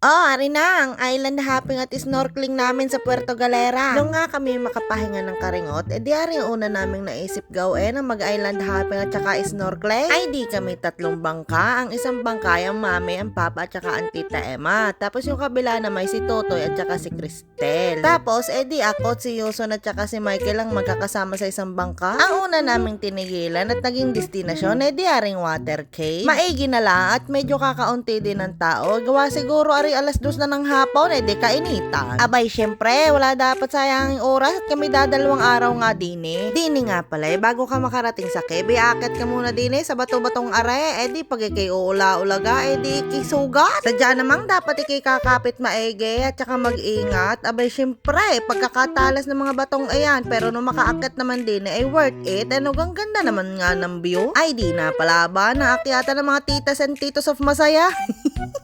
Oh, ari na ang island hopping at snorkeling namin sa Puerto Galera. Nung nga kami makapahinga ng karingot, di ari ang una naming naisip gawin ang mag-island hopping at saka snorkeling. Ay di kami tatlong bangka, ang isang bangka yung mami, ang papa at saka ang tita Emma. Tapos yung kabila na may si Totoy at saka si Cristel. Tapos di ako, si Yuson at saka si Michael ang magkakasama sa isang bangka. Ang una naming tinigilan at naging destinasyon di aring water cave. Maigi na lang at medyo kakaunti din ng tao. Gawa siguro ari alas 2 na ng hapon, di kainitan. Abay, syempre, wala dapat sayanging oras at kami dadalawang araw nga din. Dini nga pala, bago ka makarating sa cave, akit ka muna din sa bato-batong are, di pag ikay uula-ulaga, di ikisugat. Sadya namang dapat ikay kakapit maigi at saka mag-ingat. Abay, syempre, pagkakatalas ng mga batong ayan, pero nung makaakit naman din ay worth it. Ano, gang ganda naman nga ng view. Ay, di na pala ba, naakyata ng mga titas and titos of Masaya.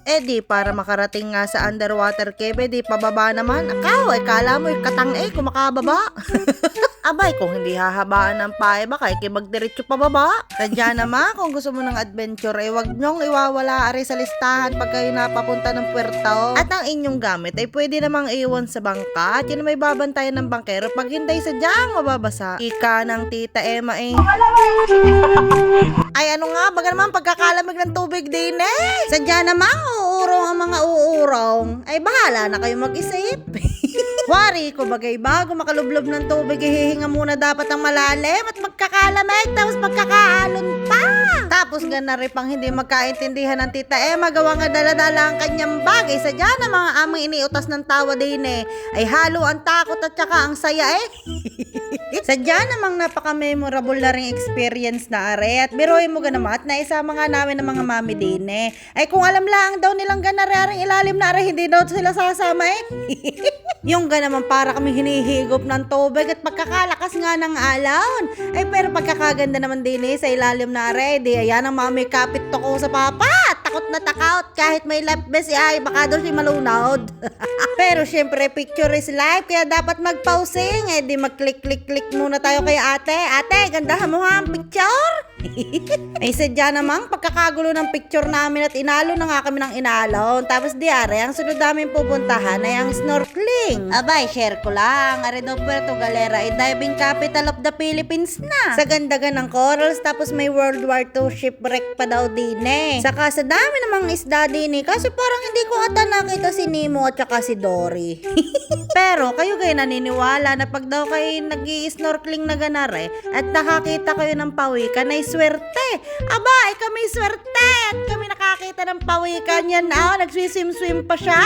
Di para makarating nga sa underwater cave, di pababa naman. Akaw, kala mo katang kung makababa. Abay, kung hindi hahabaan ng pae, baka magdiretso pababa. Sadya naman, kung gusto mo ng adventure, wag nyong iwawala ari sa listahan pag kayo napapunta ng puerto. At ang inyong gamit ay pwede namang iwan sa bangka at yun may babantayan ng bangkero pag hindi sadyang mababasa. Ika ng tita Emma Ay ano nga, baga naman pagkakalamig ng tubig din Sadya naman, uurong ang mga uurong. Ay bahala na kayo mag-isip. Wari ko bagay bago makalublob ng tubig, hihinga muna dapat ang malalim at magkakalamig tapos magkakaalon pa. Tapos ganari pang hindi magkaintindihan ng tita magawa nga dala-dala ang kanyang bagay. Sadya na mga aming iniutas ng tawa din ay halo ang takot at saka ang saya Sadya namang napaka-memorable na ring experience na are at biruin mo ganamat na isama nga namin ng mga mami din Ay kung alam lang daw nilang ganari aring ilalim na are, hindi daw sila sasama Yung naman para kami hinihigop ng tubig at pagkakalakas nga ng alon. Ay pero pagkakaganda naman din sa ilalim na ready. Ayan ang mami kapit to ko sa papa. Takot na takot kahit may life vest ay baka daw siya malunod. Pero syempre picture is life kaya dapat mag-pausing. Di mag-click muna tayo kay ate. Ate, gandahan mo ha ang picture. Ay sadya namang pagkakagulo ng picture namin at inalo na nga kami ng inalon. Tapos diare, ang sunod namin pupuntahan ay ang snorkeling. Abay, share ko lang. Are daw Puerto Galera ay diving capital of the Philippines na. Sa ganda ng corals, tapos may World War II shipwreck pa daw din Saka sa dami namang isda din kasi parang hindi ko ata nakita si Nemo at saka si Dory. Pero kayo naniniwala na pag daw kayo nag-i-snorkeling na ganare at nakakita kayo ng pawikan ay swerte. Abay, kami swerte at kami nakakita ng pawikan yan nagswiswim pa siya.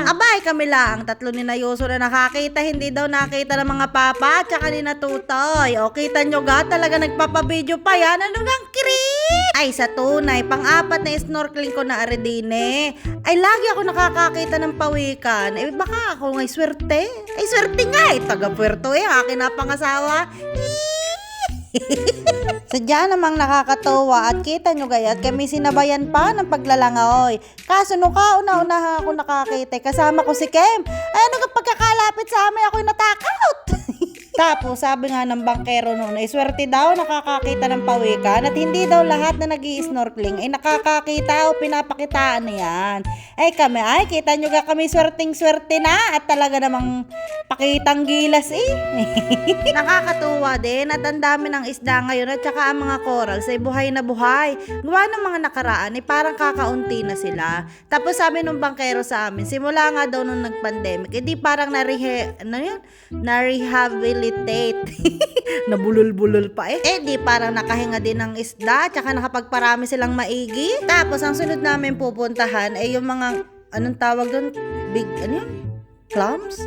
Abay, kami lang tatlo ni Nayoso na nakakita, hindi daw nakita ng mga papa at saka ni Natutoy. O kita nyo talaga nagpapabideo pa yan. Ano ngang kirit? Ay sa tunay, pang-apat na snorkeling ko na aredine. Ay lagi ako nakakakita ng pawikan. Baka ako ngay swerte. Ay swerte nga taga Puerto akin na pangasawa. Sadya namang nakakatuwa at kita nyo at kami sinabayan pa ng paglalangoy. Kaso nung kauna-unahan ako nakakita, kasama ko si Kem. Ay ano ka pagkakalapit sa amin ako'y natakot. Tapos sabi nga ng bangkero noon ay swerte daw nakakakita ng pawikan at hindi daw lahat na nag-i-snorkeling ay nakakakita o pinapakitaan yan. Ay kami kita nyo kami swerteng-swerte na at talaga namang pakitang gilas Nakakatuwa din at ang dami ng isda ngayon at saka ang mga corals ay buhay na buhay. Gawa ng mga nakaraan ay parang kakaunti na sila. Tapos sabi ng bangkero sa amin, simula nga daw nung nag-pandemic, di parang na-rehabilitate. Nabulol-bulol pa di parang nakahinga din ng isda tsaka nakapagparami silang maigi. Tapos ang sunod namin pupuntahan ay yung mga anong tawag doon? Big clams?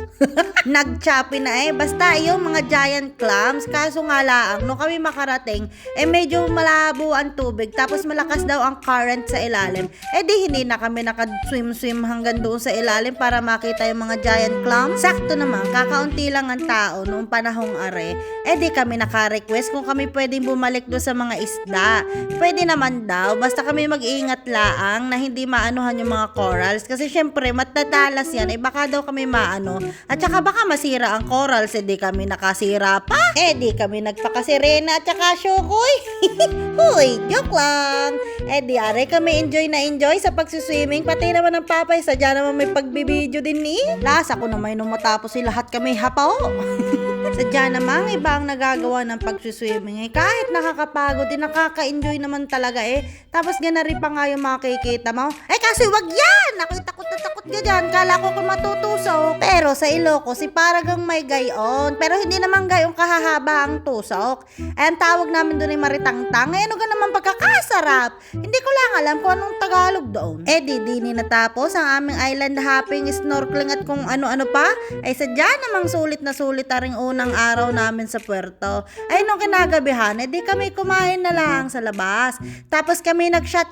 Nag-choppy na basta yung mga giant clams. Kaso nga lang, nung kami makarating, medyo malabo ang tubig. Tapos malakas daw ang current sa ilalim. Di hindi na kami nakaswim-swim hanggang doon sa ilalim para makita yung mga giant clams. Sakto naman, kakaunti lang ang tao noong panahong are. Di kami naka-request kung kami pwedeng bumalik doon sa mga isda. Pwede naman daw, basta kami mag-iingat laang na hindi maanuhan yung mga corals. Kasi syempre, matatalas yan. Baka daw kami maano. At saka baka masira ang corals, di kami nakasira pa. Di kami nagpakasirena at saka syukoy. Huy, joke lang. Di are kami enjoy sa pagsuswimming. Pati naman ang papay, sadya naman may pagbibideo din Lasa ko naman nung matapos lahat kami hapaw. Sadya namang iba ang nagagawa ng pagsuswimming. Kahit nakakapagod, nakaka-enjoy naman talaga Tapos ganari pa nga yung makikita mo. Kasi wag yan! Ako'y takot na takot ka dyan. Kala ko kung matutusok. Pero sa Ilocos, paragang may gayon. Pero hindi naman gayon kahahaba ang tusok. Ang tawag namin doon ay maritangtang. Ngayon ka naman pagkakasarap. Hindi ko lang alam kung anong Tagalog doon. Di natapos ang aming island hopping, snorkeling at kung ano-ano pa. Sadya namang sulit na sulit aring unang araw namin sa puerto. Nung kinagabihan, di kami kumain na lang sa labas. Tapos kami nag-shot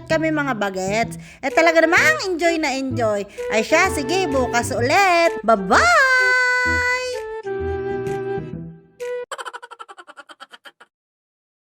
kami mga bagets. Talaga namang enjoy na enjoy. Siya, sige, bukas ulit. Bye-bye!